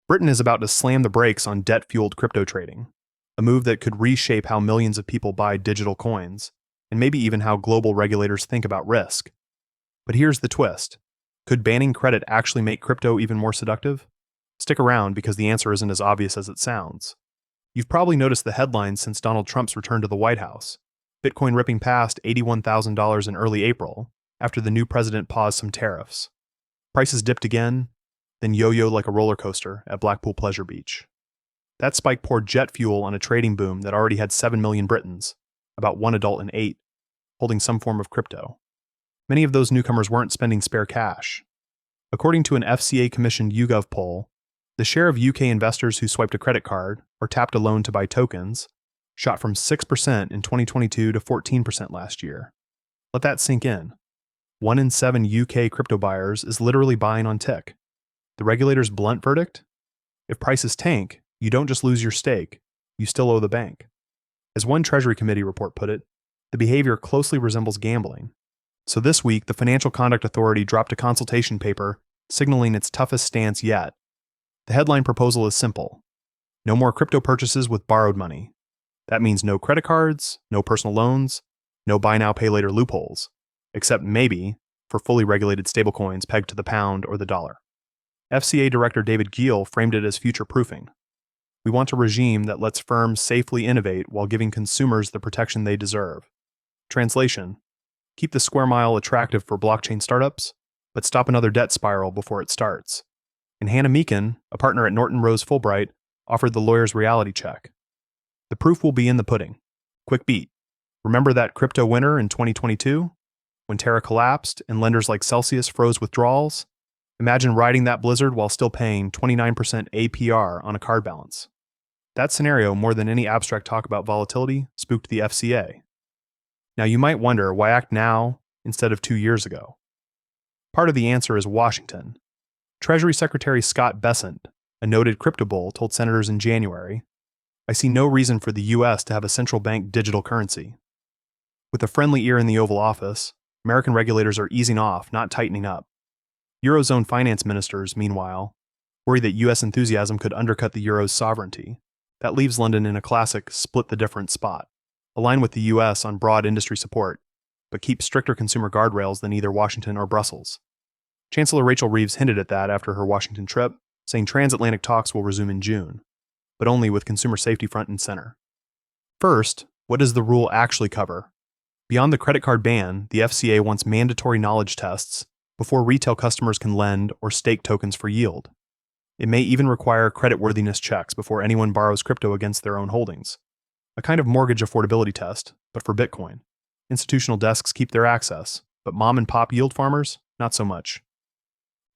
Britain is about to slam the brakes on debt-fueled crypto trading, a move that could reshape how millions of people buy digital coins, and maybe even how global regulators think about risk. But here's the twist. Could banning credit actually make crypto even more seductive? Stick around because the answer isn't as obvious as it sounds. You've probably noticed the headlines since Donald Trump's return to the White House. Bitcoin ripping past $81,000 in early April after the new president paused some tariffs. Prices dipped again, then yo-yoed like a roller coaster at Blackpool Pleasure Beach. That spike poured jet fuel on a trading boom that already had 7 million Britons, about 1 adult in 8, holding some form of crypto. Many of those newcomers weren't spending spare cash. According to an FCA-commissioned YouGov poll, the share of UK investors who swiped a credit card or tapped a loan to buy tokens shot from 6% in 2022 to 14% last year. Let that sink in. 1 in 7 UK crypto buyers is literally buying on tick. The regulator's blunt verdict? If prices tank, you don't just lose your stake, you still owe the bank. As one Treasury Committee report put it, the behavior closely resembles gambling. So this week, the Financial Conduct Authority dropped a consultation paper signaling its toughest stance yet. The headline proposal is simple. No more crypto purchases with borrowed money. That means no credit cards, no personal loans, no buy now, pay later loopholes, except maybe for fully regulated stablecoins pegged to the pound or the dollar. FCA Director David Giel framed it as future-proofing. We want a regime that lets firms safely innovate while giving consumers the protection they deserve. Translation: keep the square mile attractive for blockchain startups, but stop another debt spiral before it starts. And Hannah Meakin, a partner at Norton Rose Fulbright, offered the lawyer's reality check. The proof will be in the pudding. Quick beat. Remember that crypto winter in 2022? When Terra collapsed and lenders like Celsius froze withdrawals? Imagine riding that blizzard while still paying 29% APR on a card balance. That scenario, more than any abstract talk about volatility, spooked the FCA. Now you might wonder, why act now instead of 2 years ago? Part of the answer is Washington. Treasury Secretary Scott Bessent, a noted crypto bull, told senators in January, "I see no reason for the U.S. to have a central bank digital currency." With a friendly ear in the Oval Office, American regulators are easing off, not tightening up. Eurozone finance ministers, meanwhile, worry that U.S. enthusiasm could undercut the Euro's sovereignty. That leaves London in a classic split-the-difference spot. Align with the U.S. on broad industry support, but keep stricter consumer guardrails than either Washington or Brussels. Chancellor Rachel Reeves hinted at that after her Washington trip, saying transatlantic talks will resume in June, but only with consumer safety front and center. First, what does the rule actually cover? Beyond the credit card ban, the FCA wants mandatory knowledge tests before retail customers can lend or stake tokens for yield. It may even require creditworthiness checks before anyone borrows crypto against their own holdings. A kind of mortgage affordability test, but for Bitcoin. Institutional desks keep their access, but mom-and-pop yield farmers, not so much.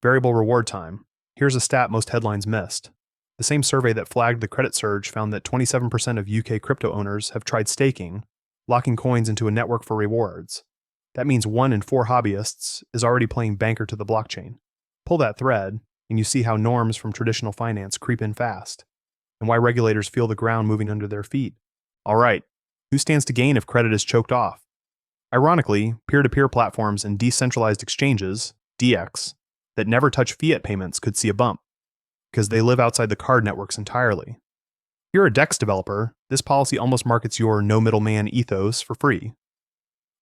Variable reward time. Here's a stat most headlines missed. The same survey that flagged the credit surge found that 27% of UK crypto owners have tried staking, locking coins into a network for rewards. That means 1 in 4 hobbyists is already playing banker to the blockchain. Pull that thread, and you see how norms from traditional finance creep in fast, and why regulators feel the ground moving under their feet. All right, who stands to gain if credit is choked off? Ironically, peer-to-peer platforms and decentralized exchanges, DX, that never touch fiat payments could see a bump, because they live outside the card networks entirely. If you're a DEX developer, this policy almost markets your no middleman ethos for free.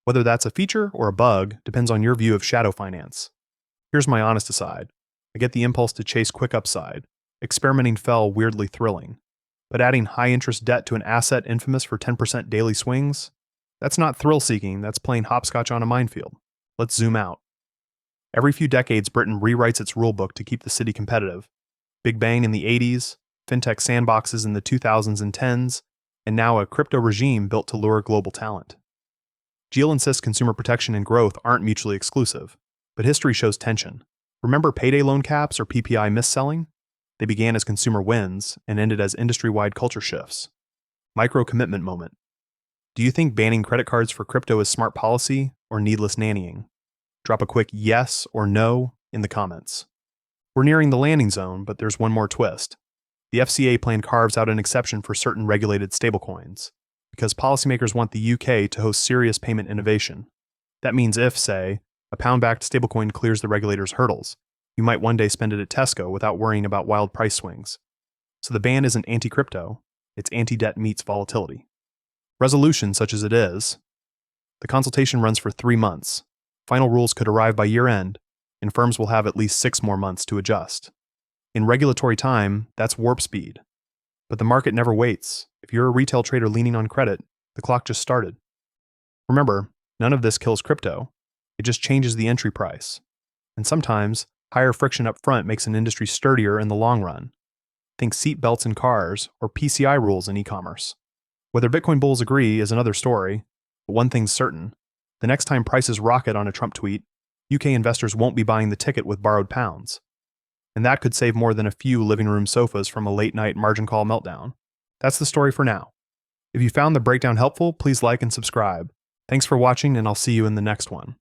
Whether that's a feature or a bug depends on your view of shadow finance. Here's my honest aside. I get the impulse to chase quick upside. Experimenting felt weirdly thrilling. But adding high-interest debt to an asset infamous for 10% daily swings? That's not thrill-seeking, that's playing hopscotch on a minefield. Let's zoom out. Every few decades, Britain rewrites its rulebook to keep the city competitive. Big Bang in the 80s, fintech sandboxes in the 2000s and 10s, and now a crypto regime built to lure global talent. Giel insists consumer protection and growth aren't mutually exclusive, but history shows tension. Remember payday loan caps or PPI mis-selling? They began as consumer wins and ended as industry-wide culture shifts. Micro-commitment moment. Do you think banning credit cards for crypto is smart policy or needless nannying? Drop a quick yes or no in the comments. We're nearing the landing zone, but there's one more twist. The FCA plan carves out an exception for certain regulated stablecoins, because policymakers want the UK to host serious payment innovation. That means if, say, a pound-backed stablecoin clears the regulator's hurdles, You might one day spend it at Tesco without worrying about wild price swings. So the ban isn't anti-crypto, it's anti-debt meets volatility. Resolution such as it is, the consultation runs for 3 months. Final rules could arrive by year-end, and firms will have at least 6 more months to adjust. In regulatory time, that's warp speed. But the market never waits. If you're a retail trader leaning on credit, the clock just started. Remember, none of this kills crypto. It just changes the entry price. And sometimes, higher friction up front makes an industry sturdier in the long run. Think seat belts in cars or PCI rules in e-commerce. Whether Bitcoin bulls agree is another story, but one thing's certain. The next time prices rocket on a Trump tweet, UK investors won't be buying the ticket with borrowed pounds. And that could save more than a few living room sofas from a late-night margin call meltdown. That's the story for now. If you found the breakdown helpful, please like and subscribe. Thanks for watching, and I'll see you in the next one.